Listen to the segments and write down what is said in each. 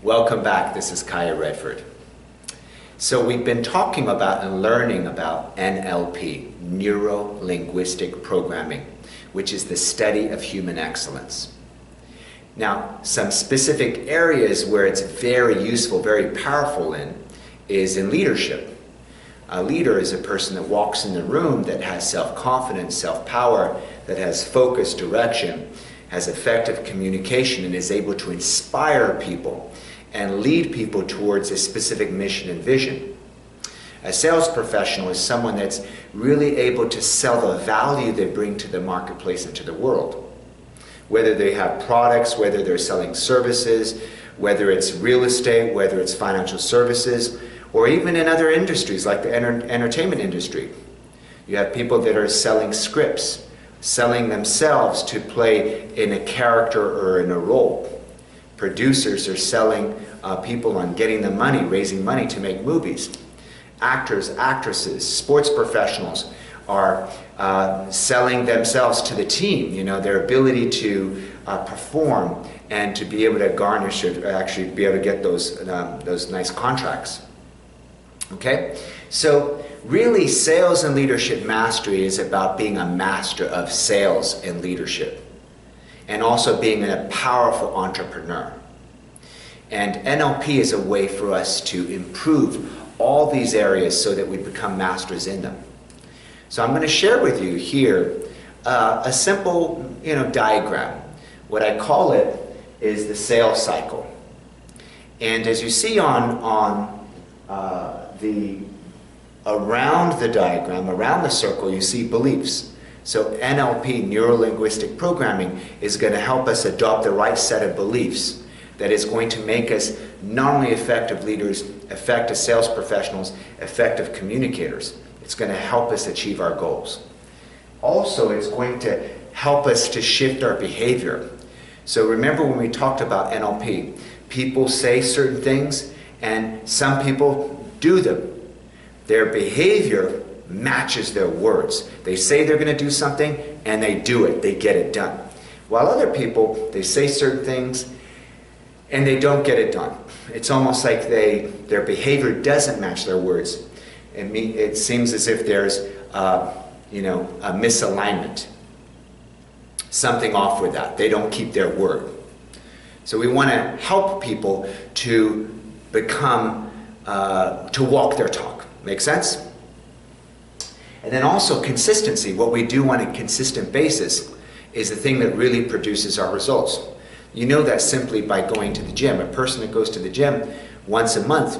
Welcome back. This is Kaya Redford. So we've been talking about and learning about N.L.P, Neuro-Linguistic Programming, which is the study of human excellence. Now, some specific areas where it's very useful, very powerful is in leadership. A leader is a person that walks in the room that has self-confidence, self-power, that has focus, direction, has effective communication, and is able to inspire people and lead people towards a specific mission and vision. A sales professional is someone that's really able to sell the value they bring to the marketplace and to the world. Whether they have products, whether they're selling services, whether it's real estate, whether it's financial services, or even in other industries like the entertainment industry. You have people that are selling scripts, selling themselves to play in a character or in a role. Producers are selling people on getting the money, raising money to make movies. Actors, actresses, sports professionals are selling themselves to the team, their ability to perform and to be able to garnish or actually be able to get those nice contracts. Okay? So really, sales and leadership mastery is about being a master of sales and leadership, and also being a powerful entrepreneur. And N.L.P is a way for us to improve all these areas so that we become masters in them. So I'm going to share with you here a simple diagram. What I call it is the sales cycle. And as you see around the diagram, around the circle, you see beliefs. So N.L.P, Neuro-Linguistic Programming, is going to help us adopt the right set of beliefs that is going to make us not only effective leaders, effective sales professionals, effective communicators. It's going to help us achieve our goals. Also, it's going to help us to shift our behavior. So remember when we talked about N.L.P, people say certain things and some people do them. Their behavior matches their words. They say they're going to do something and they do it. They get it done. While other people, they say certain things and they don't get it done. It's almost like their behavior doesn't match their words. It seems as if there's a misalignment. Something off with that. They don't keep their word. So we want to help people to become, to walk their talk. Make sense? And then also consistency. What we do on a consistent basis is the thing that really produces our results. You know that simply by going to the gym. A person that goes to the gym once a month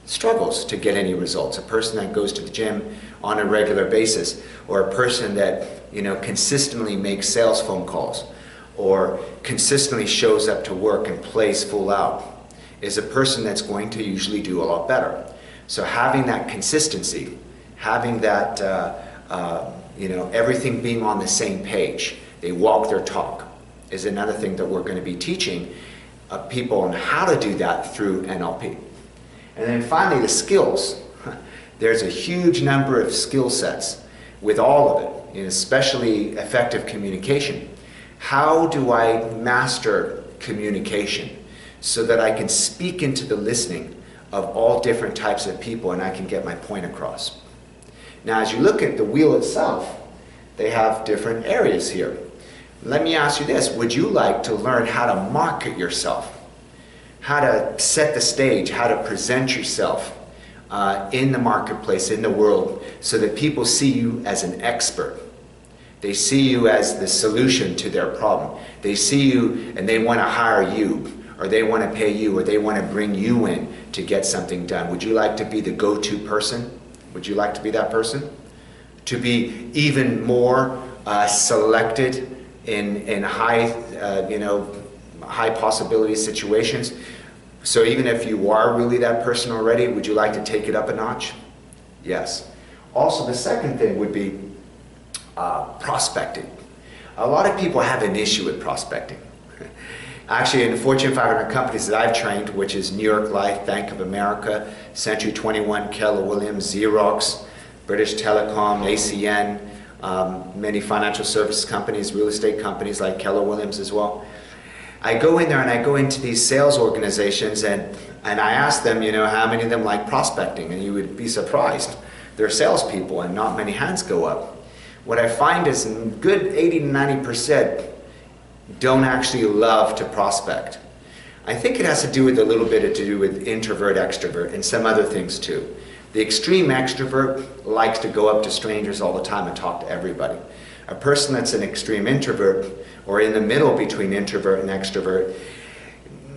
struggles to get any results. A person that goes to the gym on a regular basis, or a person that consistently makes sales phone calls, or consistently shows up to work and plays full out, is a person that's going to usually do a lot better. So having that consistency, having that, everything being on the same page, they walk their talk, is another thing that we're going to be teaching people on how to do that through N.L.P. And then finally, the skills. There's a huge number of skill sets with all of it, especially effective communication. How do I master communication so that I can speak into the listening of all different types of people and I can get my point across? Now, as you look at the wheel itself, they have different areas here. Let me ask you this. Would you like to learn how to market yourself? How to set the stage, how to present yourself in the marketplace, in the world, so that people see you as an expert. They see you as the solution to their problem. They see you and they want to hire you, or they want to pay you, or they want to bring you in to get something done. Would you like to be the go-to person? Would you like to be that person? To be even more selected in high, high possibility situations? So even if you are really that person already, would you like to take it up a notch? Yes. Also, the second thing would be prospecting. A lot of people have an issue with prospecting. Actually, in the Fortune 500 companies that I've trained, which is New York Life, Bank of America, Century 21, Keller Williams, Xerox, British Telecom, ACN, many financial services companies, real estate companies like Keller Williams as well. I go in there and I go into these sales organizations and I ask them, you know, how many of them like prospecting, and you would be surprised. They're salespeople and not many hands go up. What I find is a good 80 to 90% don't actually love to prospect. I think it has to do with a little bit to do with introvert, extrovert, and some other things too. The extreme extrovert likes to go up to strangers all the time and talk to everybody. A person that's an extreme introvert, or in the middle between introvert and extrovert,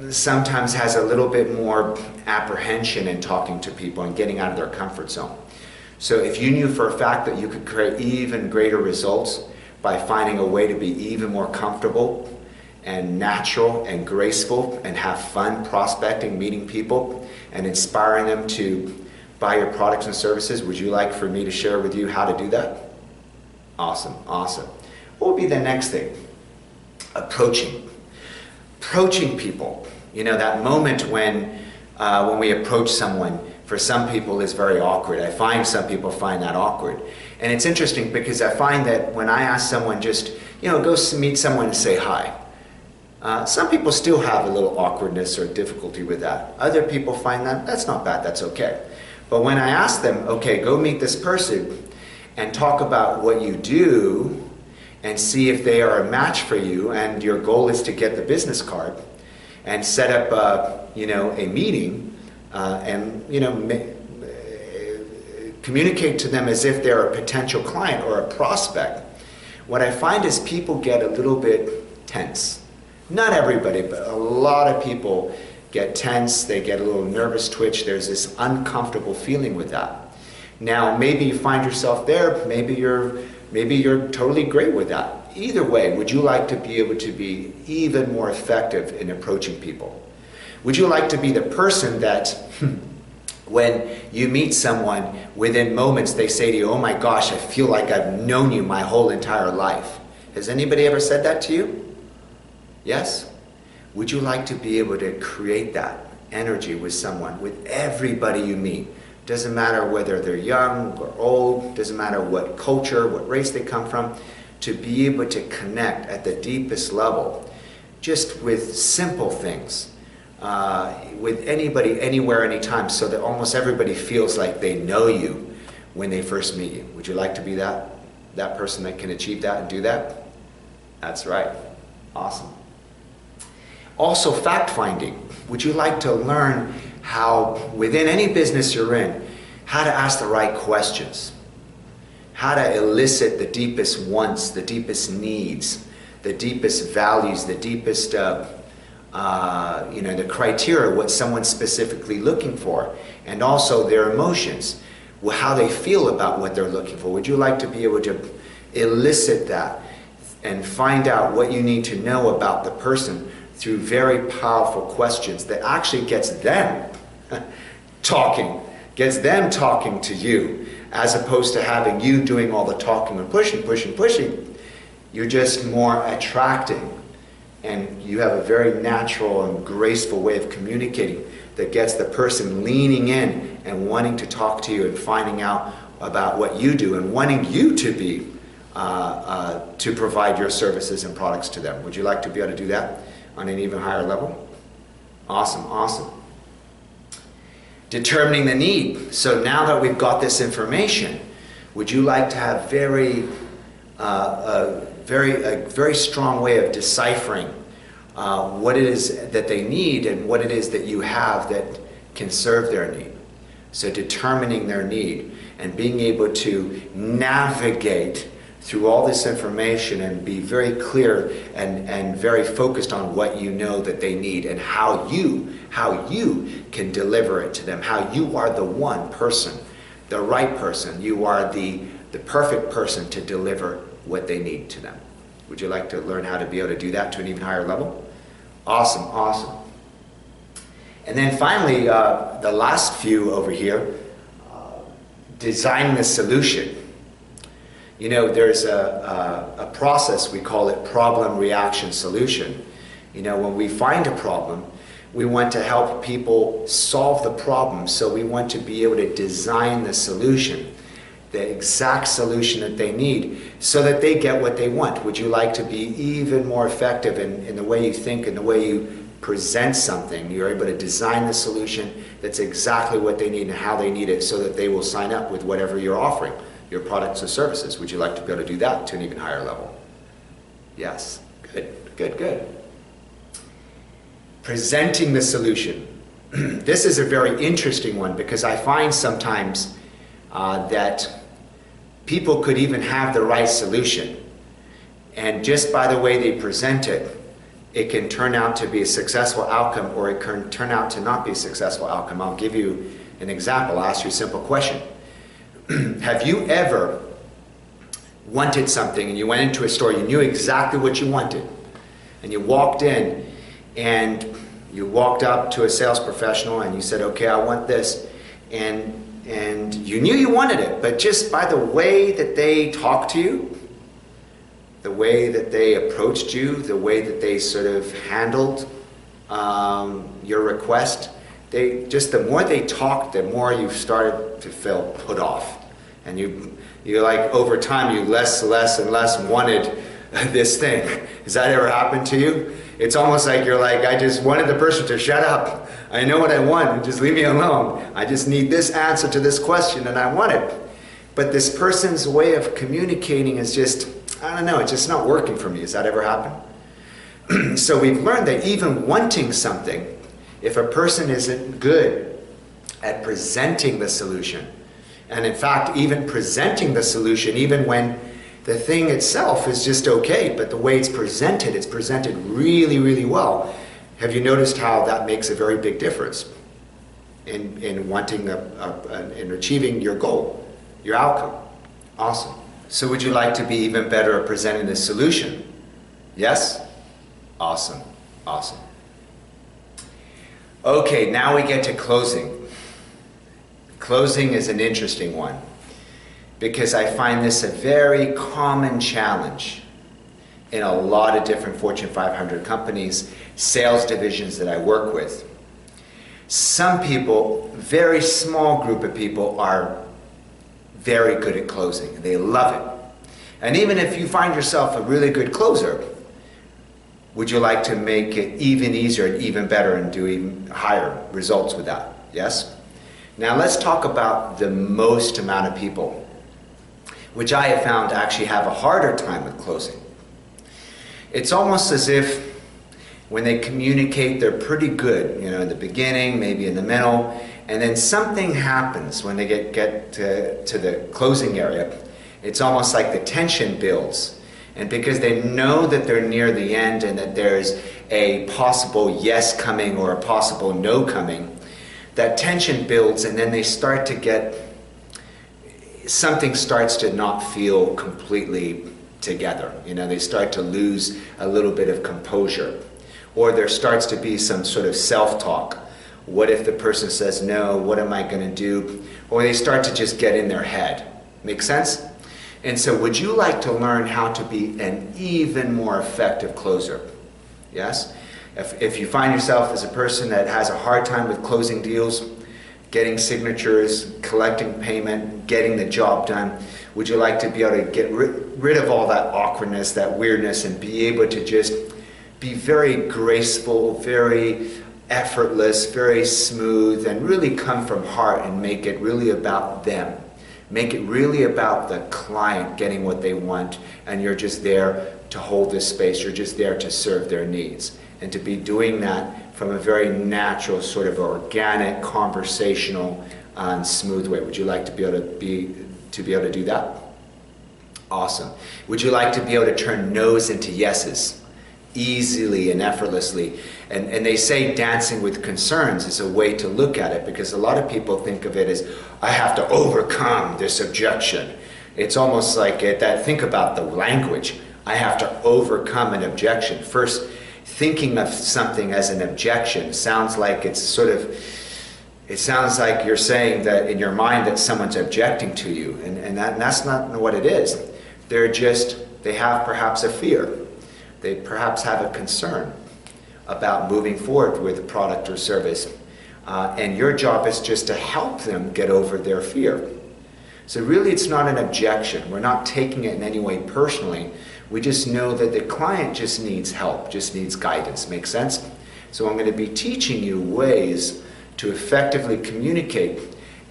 sometimes has a little bit more apprehension in talking to people and getting out of their comfort zone. So if you knew for a fact that you could create even greater results by finding a way to be even more comfortable and natural and graceful and have fun prospecting, meeting people, and inspiring them to buy your products and services, would you like for me to share with you how to do that? Awesome, awesome. What would be the next thing? Approaching people. You know, that moment when we approach someone, for some people is very awkward. I find some people find that awkward. And it's interesting because I find that when I ask someone just, you know, go meet someone and say hi. Some people still have a little awkwardness or difficulty with that. Other people find that's not bad, that's okay. But when I ask them, okay, go meet this person and talk about what you do and see if they are a match for you, and your goal is to get the business card and set up, you know, a meeting and, you know, communicate to them as if they're a potential client or a prospect. What I find is people get a little bit tense. Not everybody, but a lot of people get tense, they get a little nervous twitch, there's this uncomfortable feeling with that. Now, maybe you find yourself there, maybe you're totally great with that. Either way, would you like to be able to be even more effective in approaching people? Would you like to be the person that when you meet someone, within moments they say to you, oh my gosh, I feel like I've known you my whole entire life? Has anybody ever said that to you? Yes? Would you like to be able to create that energy with someone, with everybody you meet? Doesn't matter whether they're young or old, doesn't matter what culture, what race they come from, to be able to connect at the deepest level, just with simple things, with anybody, anywhere, anytime, so that almost everybody feels like they know you when they first meet you. Would you like to be that person that can achieve that and do that? That's right. Awesome. Also, fact-finding. Would you like to learn how, within any business you're in, how to ask the right questions, how to elicit the deepest wants, the deepest needs, the deepest values, the deepest, you know, the criteria, what someone's specifically looking for, and also their emotions, how they feel about what they're looking for. Would you like to be able to elicit that and find out what you need to know about the person through very powerful questions that actually gets them talking to you, as opposed to having you doing all the talking and pushing. You're just more attracting, and you have a very natural and graceful way of communicating that gets the person leaning in and wanting to talk to you and finding out about what you do and wanting you to be to provide your services and products to them. Would you like to be able to do that on an even higher level? Awesome, awesome. Determining the need. So now that we've got this information, would you like to have a very strong way of deciphering what it is that they need and what it is that you have that can serve their need? So determining their need and being able to navigate through all this information and be very clear and very focused on what you know that they need and how you can deliver it to them, how you are the one person, the right person, you are the perfect person to deliver what they need to them. Would you like to learn how to be able to do that to an even higher level? Awesome, awesome. And then finally, the last few over here, designing the solution. You know, there's a process, we call it problem, reaction, solution. You know, when we find a problem, we want to help people solve the problem, so we want to be able to design the solution the exact solution that they need so that they get what they want? Would you like to be even more effective in the way you think and the way you present something? You're able to design the solution that's exactly what they need and how they need it so that they will sign up with whatever you're offering, your products or services. Would you like to be able to do that to an even higher level? Yes. Good, good, good. Presenting the solution. This is a very interesting one because I find sometimes that people could even have the right solution, and just by the way they present it, it can turn out to be a successful outcome or it can turn out to not be a successful outcome. I'll give you an example. I'll ask you a simple question. Have you ever wanted something and you went into a store, you knew exactly what you wanted, and you walked in and you walked up to a sales professional and you said, okay, I want this, and you knew you wanted it, but just by the way that they talked to you, the way that they approached you, the way that they sort of handled your request, the more they talked, the more you started to feel put off. And you like, over time, you less and less wanted this thing. Has that ever happened to you? It's almost like you're like, I just wanted the person to shut up. I know what I want, and just leave me alone. I just need this answer to this question, and I want it. But this person's way of communicating is just, I don't know, it's just not working for me. Has that ever happened? So we've learned that even wanting something, if a person isn't good at presenting the solution, and in fact, even presenting the solution, even when the thing itself is just okay, but the way it's presented really, really well. Have you noticed how that makes a very big difference in wanting, in achieving your goal, your outcome? Awesome. So would you like to be even better at presenting the solution? Yes? Awesome. Awesome. Okay, now we get to closing. Closing is an interesting one because I find this a very common challenge in a lot of different Fortune 500 companies, sales divisions that I work with. Some people, very small group of people, are very good at closing. They love it. And even if you find yourself a really good closer, would you like to make it even easier and even better and do even higher results with that? Yes? Now let's talk about the most amount of people, which I have found actually have a harder time with closing. It's almost as if when they communicate, they're pretty good, in the beginning, maybe in the middle, and then something happens when they get to the closing area. It's almost like the tension builds. And because they know that they're near the end and that there's a possible yes coming or a possible no coming, that tension builds, and then they start to get, something starts to not feel completely together. They start to lose a little bit of composure. Or there starts to be some sort of self-talk. What if the person says no? What am I going to do? Or they start to just get in their head. Make sense? And so would you like to learn how to be an even more effective closer? Yes? If you find yourself as a person that has a hard time with closing deals, getting signatures, collecting payment, getting the job done, would you like to be able to get rid of all that awkwardness, that weirdness, and be able to just be very graceful, very effortless, very smooth, and really come from heart and make it really about them? Make it really about the client getting what they want, and you're just there to hold this space. You're just there to serve their needs. And to be doing that from a very natural, sort of organic, conversational, and smooth way. Would you like to be able to do that? Awesome. Would you like to be able to turn no's into yeses easily and effortlessly? And they say dancing with concerns is a way to look at it, because a lot of people think of it as, I have to overcome this objection. It's almost like think about the language. I have to overcome an objection. First, thinking of something as an objection sounds like it sounds like you're saying that in your mind that someone's objecting to you, and that's not what it is. They have perhaps a fear. They perhaps have a concern about moving forward with a product or service, and your job is just to help them get over their fear. So really it's not an objection. We're not taking it in any way personally. We just know that the client just needs help, just needs guidance. Make sense? So I'm going to be teaching you ways to effectively communicate,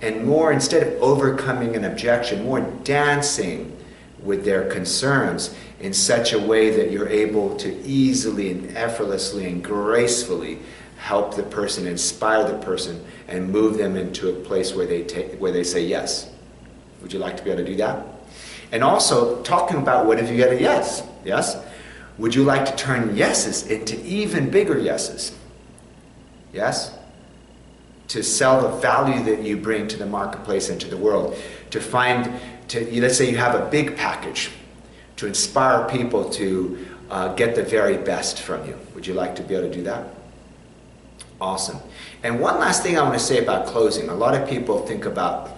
and more, instead of overcoming an objection, more dancing with their concerns in such a way that you're able to easily and effortlessly and gracefully help the person, inspire the person, and move them into a place where they say yes. Would you like to be able to do that? And also talking about, what if you get a yes? Yes? Would you like to turn yeses into even bigger yeses? Yes? To sell the value that you bring to the marketplace and to the world. Let's say you have a big package to inspire people to get the very best from you. Would you like to be able to do that? Awesome. And one last thing I want to say about closing. A lot of people think about,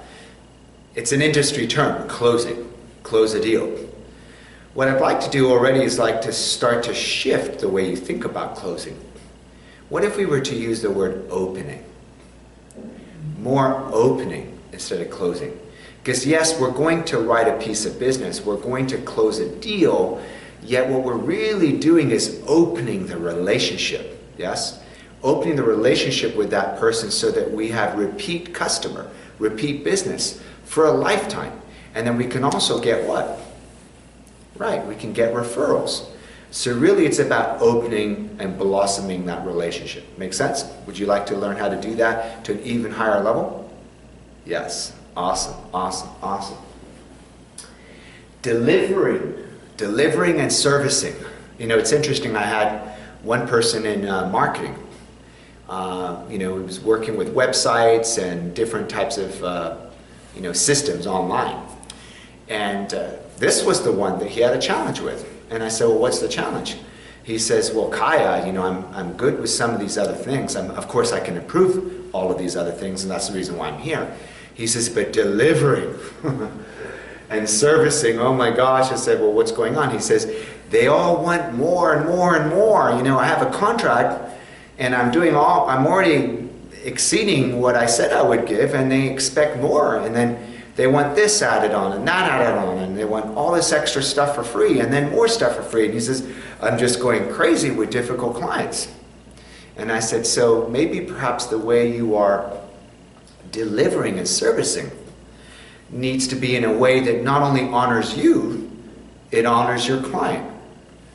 it's an industry term, closing, close a deal. What I'd like to do already is like to start to shift the way you think about closing. What if we were to use the word opening? More opening instead of closing. Because yes, we're going to write a piece of business, we're going to close a deal, yet what we're really doing is opening the relationship, yes? Opening the relationship with that person so that we have repeat customer, repeat business for a lifetime. And then we can also get what? Right, we can get referrals. So really it's about opening and blossoming that relationship. Make sense? Would you like to learn how to do that to an even higher level? Yes. Awesome, awesome, awesome. Delivering and servicing. You know, it's interesting, I had one person in marketing. He was working with websites and different types of systems online. And this was the one that he had a challenge with. And I said, well, what's the challenge? He says, well, Kaya, I'm good with some of these other things. Of course, I can improve all of these other things, and that's the reason why I'm here. He says, but delivering and servicing, oh my gosh. I said, well, what's going on? He says, they all want more and more and more. I have a contract, and I'm already exceeding what I said I would give, and they expect more. And then they want this added on and that added on, and they want all this extra stuff for free and then more stuff for free. And he says, I'm just going crazy with difficult clients. And I said, so maybe perhaps the way you are delivering and servicing needs to be in a way that not only honors you, it honors your client.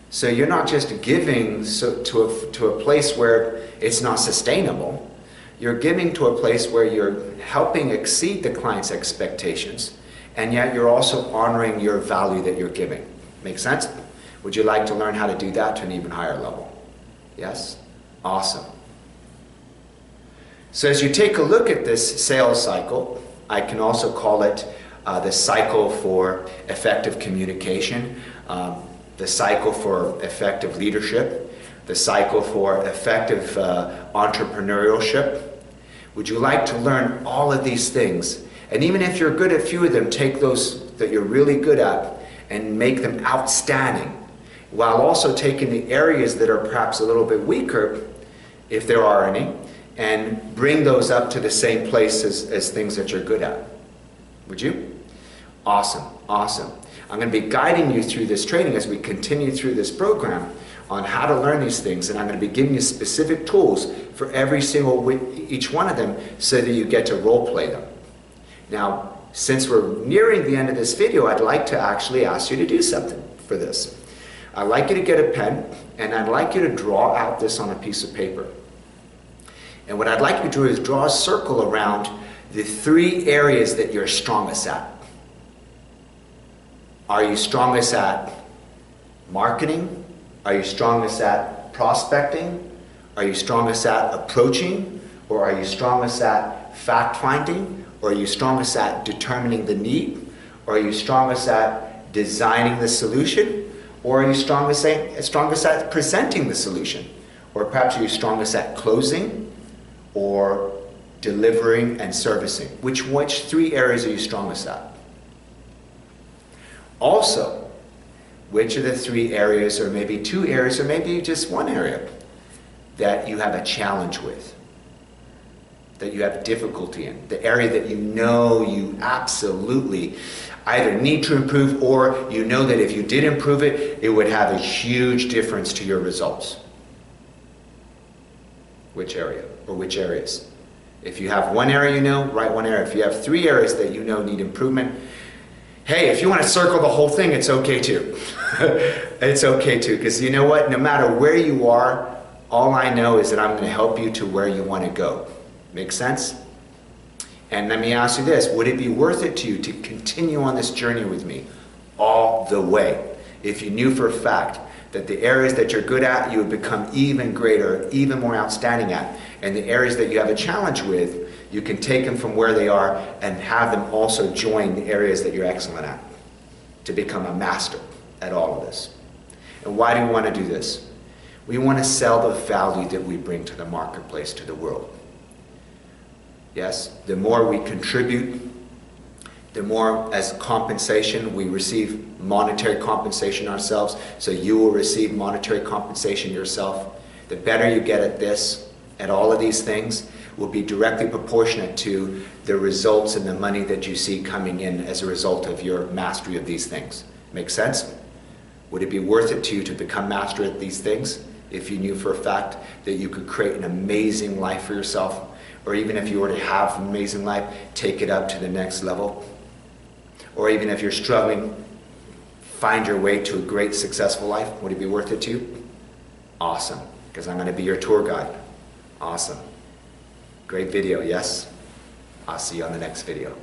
So you're not just giving to a place where it's not sustainable. You're giving to a place where you're helping exceed the client's expectations, and yet you're also honoring your value that you're giving. Make sense? Would you like to learn how to do that to an even higher level? Yes? Awesome. So as you take a look at this sales cycle, I can also call it the cycle for effective communication, the cycle for effective leadership, the cycle for effective entrepreneurship. Would you like to learn all of these things? And even if you're good at a few of them, take those that you're really good at and make them outstanding, while also taking the areas that are perhaps a little bit weaker, if there are any, and bring those up to the same place as things that you're good at. Would you? Awesome, awesome. I'm going to be guiding you through this training as we continue through this program on how to learn these things, and I'm going to be giving you specific tools for each one of them so that you get to role play them. Now, since we're nearing the end of this video, I'd like to actually ask you to do something for this. I'd like you to get a pen, and I'd like you to draw out this on a piece of paper. And what I'd like you to do is draw a circle around the 3 areas that you're strongest at. Are you strongest at marketing? Are you strongest at prospecting? Are you strongest at approaching? Or are you strongest at fact-finding? Or are you strongest at determining the need? Or are you strongest at designing the solution? Or are you strongest at presenting the solution? Or perhaps are you strongest at closing or delivering and servicing? Which 3 areas are you strongest at? Also, which of the 3 areas, or maybe 2 areas, or maybe just 1 area that you have a challenge with? that you have difficulty in, the area that you know you absolutely either need to improve, or you know that if you did improve it, it would have a huge difference to your results. Which area or which areas? If you have one area you know, write one area. If you have 3 areas that you know need improvement, hey, if you want to circle the whole thing, it's okay too. It's okay too, because you know what? No matter where you are, all I know is that I'm going to help you to where you want to go. Make sense? And let me ask you this, would it be worth it to you to continue on this journey with me all the way? If you knew for a fact that the areas that you're good at, you would become even greater, even more outstanding at, and the areas that you have a challenge with, you can take them from where they are and have them also join the areas that you're excellent at to become a master at all of this. And why do we want to do this? We want to sell the value that we bring to the marketplace, to the world. Yes, the more we contribute, the more as compensation we receive monetary compensation ourselves, so you will receive monetary compensation yourself. The better you get at this, at all of these things, will be directly proportionate to the results and the money that you see coming in as a result of your mastery of these things. Make sense? Would it be worth it to you to become master at these things if you knew for a fact that you could create an amazing life for yourself? Or even if you already have an amazing life, take it up to the next level? Or even if you're struggling, find your way to a great successful life? Would it be worth it to you? Awesome, because I'm going to be your tour guide. Awesome. Great video, yes? I'll see you on the next video.